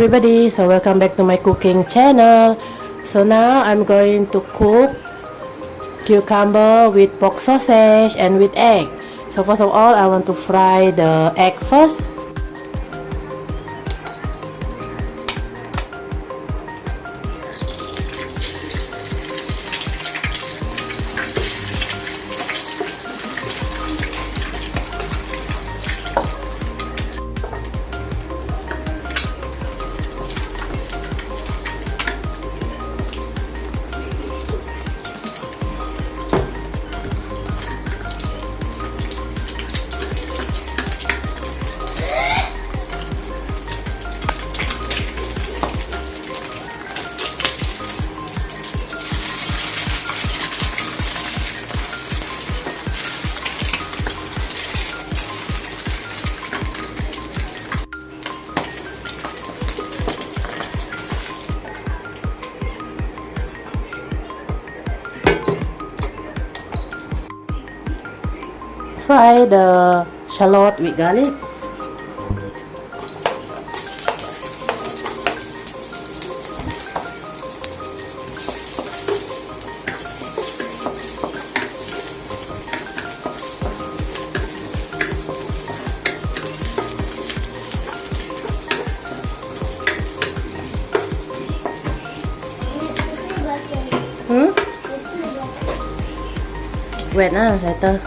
everybody, so welcome back to my cooking channel. So now I'm going to cook cucumber with pork sausage and with egg. So first of all, I want to fry the egg first. Fry the shallot with garlic. Wet na, later.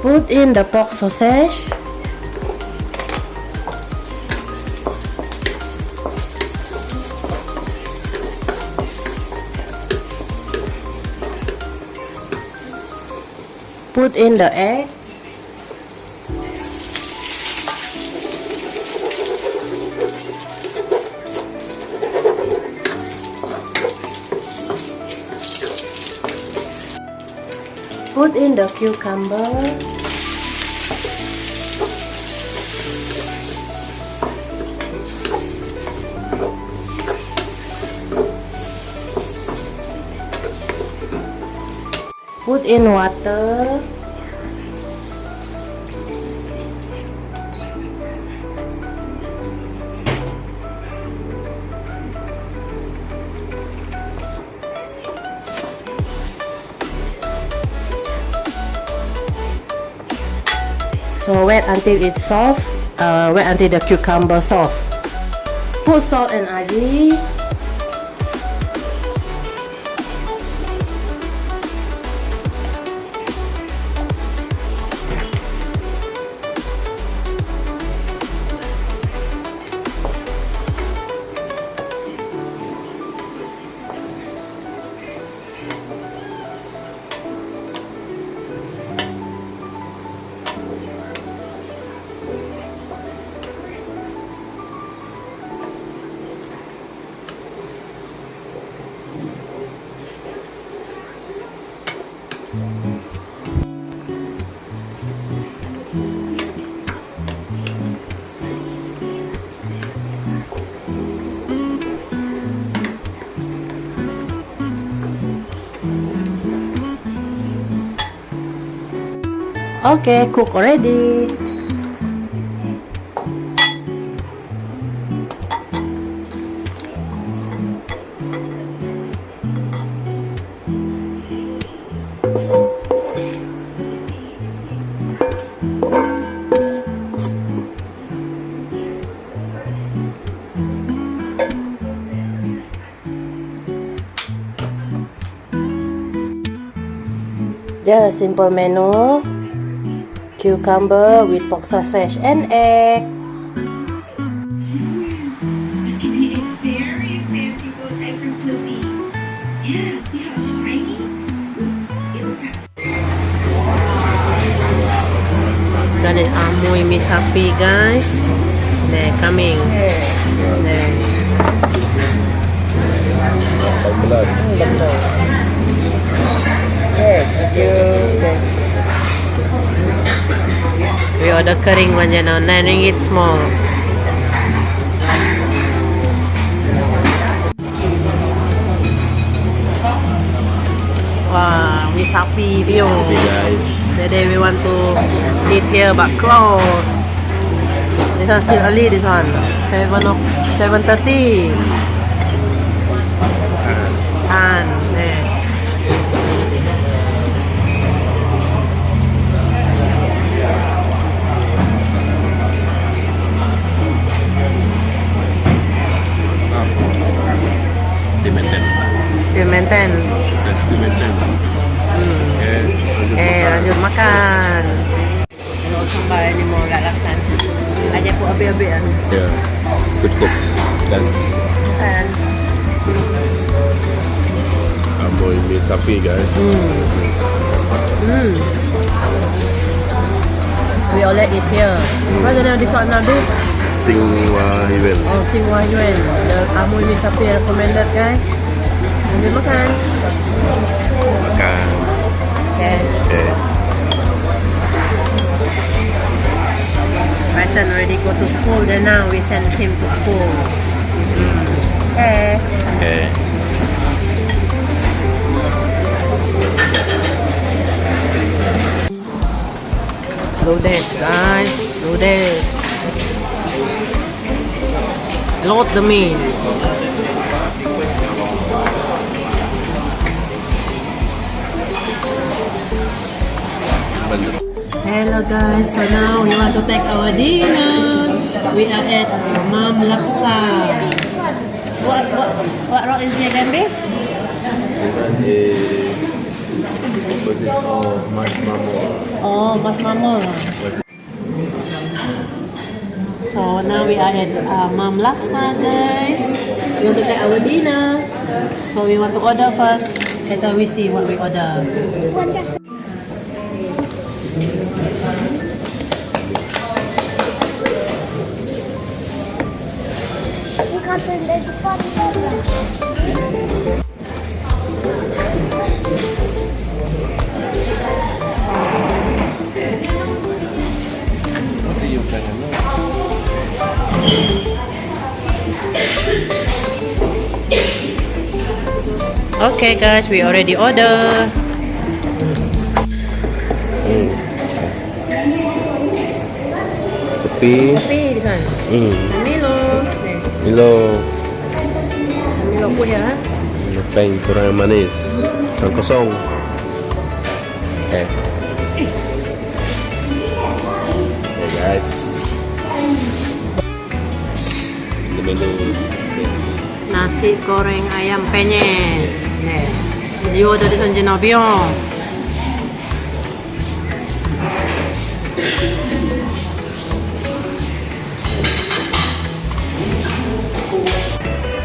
Put in the pork sausage. Put in the egg. Put in the cucumber. Put in water. So wet until it's soft, wet until the cucumber soft. Put salt and aji. Okay, cook already. Just simple menu. Cucumber with pork sausage and egg. This can be a very fancy type of cookie. Yeah, see how shiny? Got it amoy mi sapi, guys. They're coming. There. We order kering one now, 9 ringgit small. Wah, mi sapi Shopee View. Okay guys. Today we want to eat here but close. This one still early, this one. 7:30. And Di maintain. you maintain. Di maintain. Lanjut makan. Kalau sambal ni mau agak lasan. Aja pun habis-habis kan. Ya. Cukup. Dan Kan. Amoy mie sapi guys. We already eat here. What's the name of this one now, do? Singwa Hiwen. Oh, Xinhua Yuan. The Amoy Mee Sapi recommended, guys. Lanjut makan. Makan. Okay. Okay. My son already go to school, then now we send him to school. Okay. Okay. Loaded, guys. Loaded. Load the meat. Hello guys, so now we want to take our dinner. We are at Mam Laksa. What rock is here again, babe? Oh, Mas Mamul. So now we are at Mam Laksa, guys. We want to take our dinner. So we want to order first. Later we see what we order. Okay guys, we already order. Kopi. Kopi di sana. Milo. Nih, Milo. Milo pun ya. Peng kurang manis. Yang kosong. Okay guys. Ini menu. Nasi goreng ayam penyet. Nih, you order this one Genobion.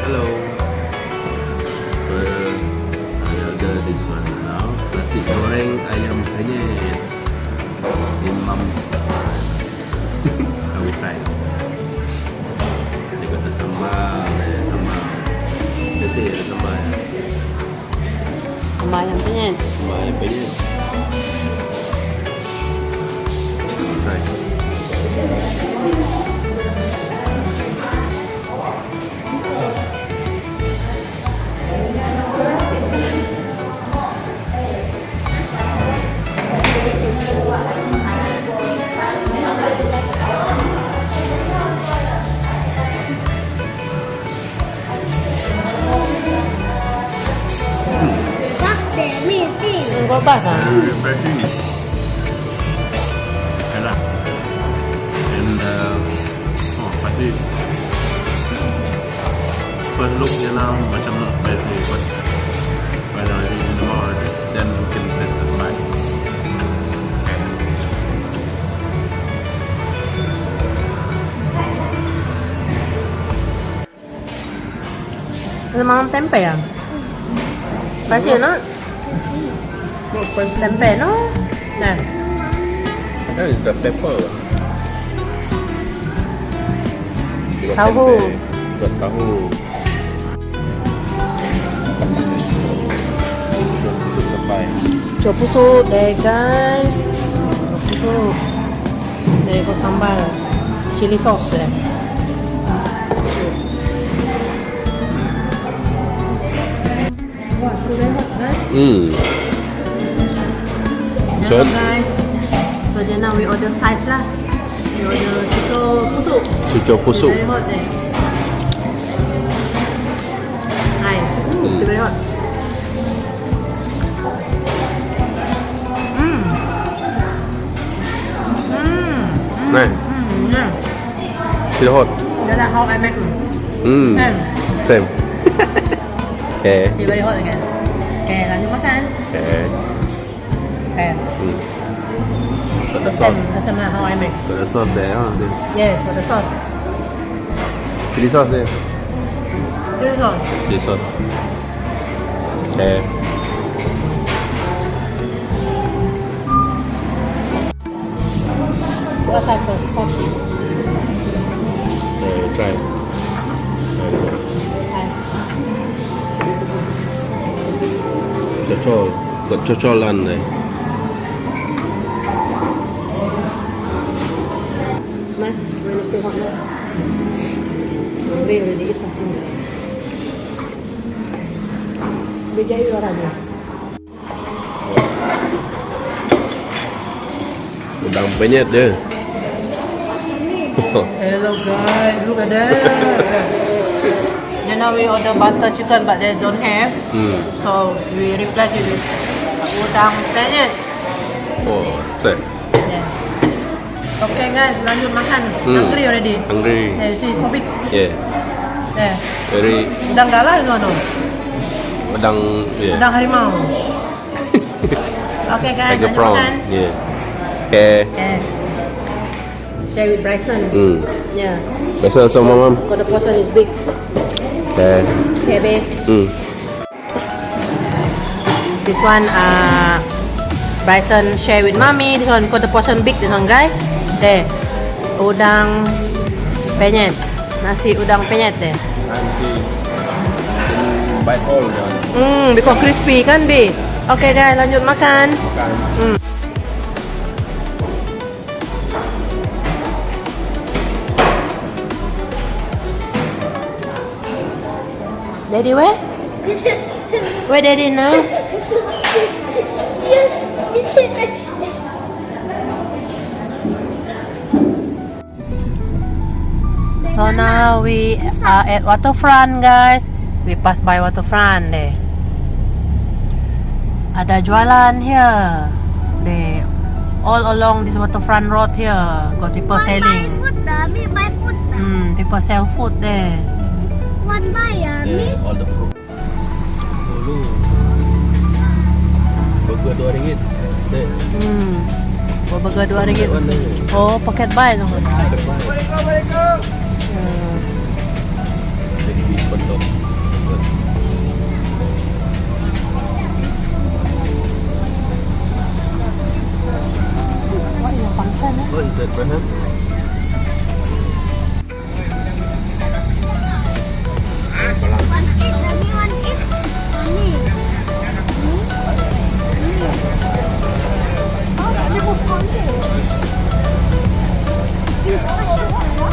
Hello. I order this one now. Nasi goreng ayam penyet. Imam. I will try. Ini kata sambal, sambal. Ini ada sambal. Sambal ayam penyet. Sambal ayam penyet. Try. Kok basah? Refreshing. Enak. And pasti first look dia lah macam not bad ni, but when I eat more, then you can taste the spice. Ada makan tempe ya? Pasti no? Tempe no? Nah, That is the pepper. Dia got Tahu. tempe, got tahu. Sampai. coba sup deh guys. Coba sup. Deh kau sambal. Chili sauce deh. Wah, sudah hot guys. Welcome guys. So just now we order size lah. We order chico pusuk. Cucuk pusuk. Very hot there. Hi. Very hot. Này, Yeah. chưa hot. Đó là how I make. Same. Okay. Thì very hot again. Okay, lanjut makan. Okay. Okay. Got the The sauce. same lah how I make. Got the sauce there. Yes, for the sauce. Chili sauce there. This sauce. Chili sauce. Okay. What side first? Coffee. Try. Cocol. Got cocolan there. Nah, when it's still hot now. Hungry already eat something. Beda itu orangnya. Udang penyet dia. Hello guys, look at that. You know we order butter chicken but they don't have. So we replace it with udang penyet. Oh, set. Yeah. Okay guys, lanjut makan. Hungry already. Hungry. Yeah, you see, so big. Yeah. Yeah. Very Udang galah itu ano? udang. Yeah. Udang harimau. Okay guys, Like a lanjut prawn. makan. Yeah. Okay. Yeah. Share with Bryson. Yeah. Biasa sama mam. Because the portion is big. Okay. Okay, babe. This one, Bryson share with mommy. This one, because the portion big. This one, guys. There. Udang penyet. Nasi udang penyet deh. Nanti bite all jangan. Because crispy kan, Bi? Okay, guys, lanjut makan. Makan. Daddy, where? Where Daddy now? So now we are at waterfront, guys. We pass by waterfront deh. Ada jualan here. Deh. All along this waterfront road here, got people selling. Buy food. People sell food there. One buy Yeah, all the fruit. Dulu. Burger RM2. Deh. Burger RM2. Warna ni. Oh, paket buy tu. Jadi bipon tu. What is your function? Oh, is that right? Balang. One eat.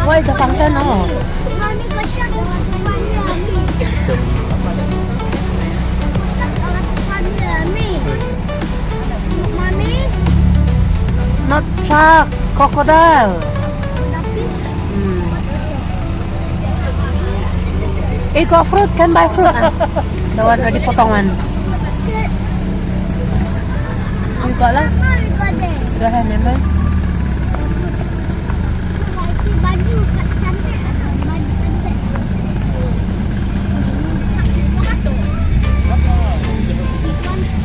What is the function? Oh. Mami kocak Mami. Not shark, crocodile. Got fruit, can buy fruit. The one already potong one. You got lah? Dah have memang. Baju cantik. Baju cantik.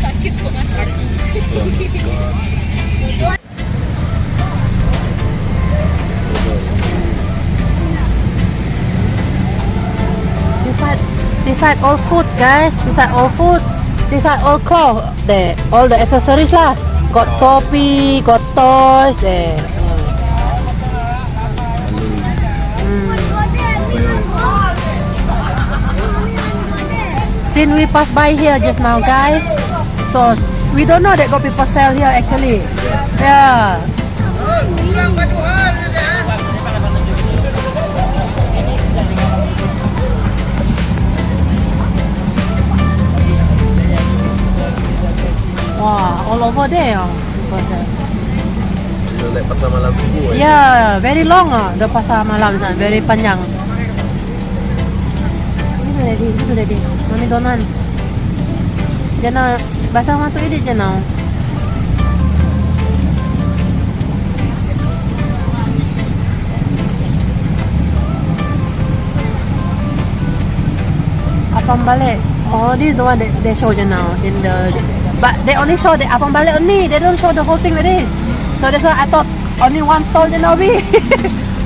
Sakit kok mata. Beside all food, guys. Beside all food. Beside all cloth. There, all the accessories lah. Got topi, got toys there. Since we passed by here just now, guys, so we don't know that got people sell here actually. Yeah. Wow, all over there. was that? Like pasar malam subuh. Yeah, very long the pasar malam sana, very panjang. Itu ready. Mami donan. Jana basah matu ini jana. Apam balik. Oh, this is the one that they show you now in the. But they only show the apam balik only. They don't show the whole thing like this. So that's why I thought only one stall jana be.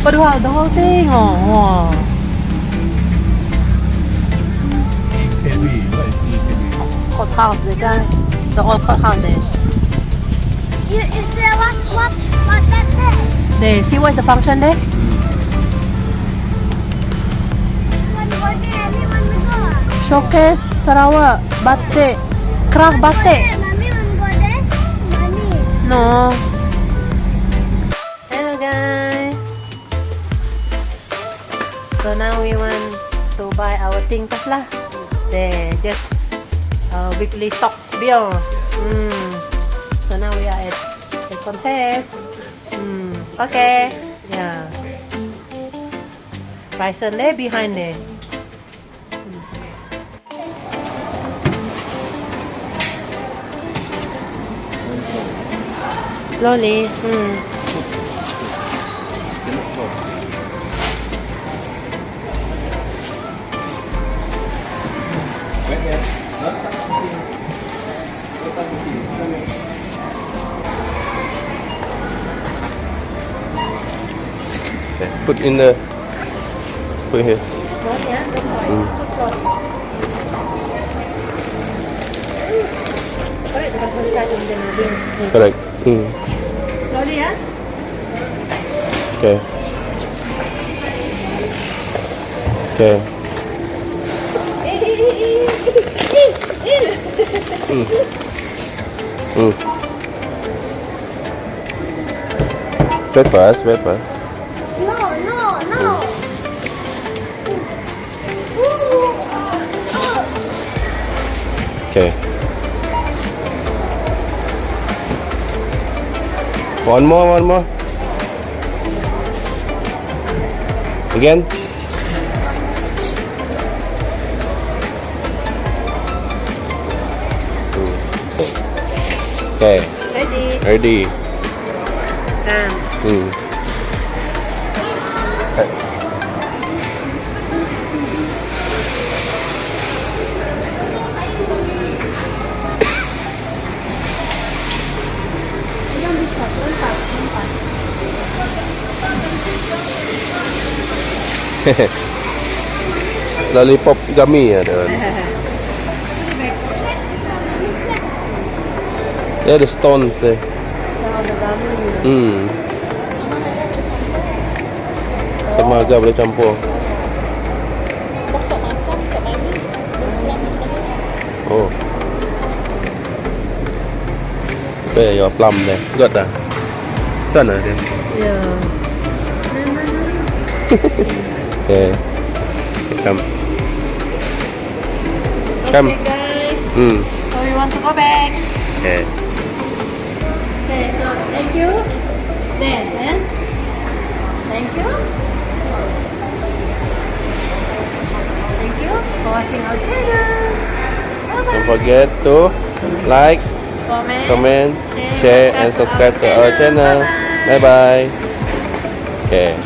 But wow, the whole thing. Oh, wow. Courthouse, the guy, the old courthouse there. Is there what that there? They see what's the function there? One go there, one go. Showcase Sarawak batik, craft batik. Mommy want go there? Mommy. No. Hello guys. So now we want to buy our thing first lah. There, just weekly stock bill. So now we are at Concept. Okay. Yeah. Bison there behind there. Slowly. Okay, put in the. Put here. Correct. Slowly, yeah? Okay. Okay. Wait first. No. Okay. One more. Again. Okay. Ready. Done. Lollipop gummy ada. Yeah, the stones there. Sama agak boleh campur. Oh. There, your plum there. Got that? Sana dia. Yeah. Okay. Come. Come. Okay guys. So we want to go back. Okay. Okay, so thank you. Then. Thank you. Thank you for watching our channel. Bye-bye. Don't forget to like, comment, share and subscribe to our channel. Bye bye. Okay.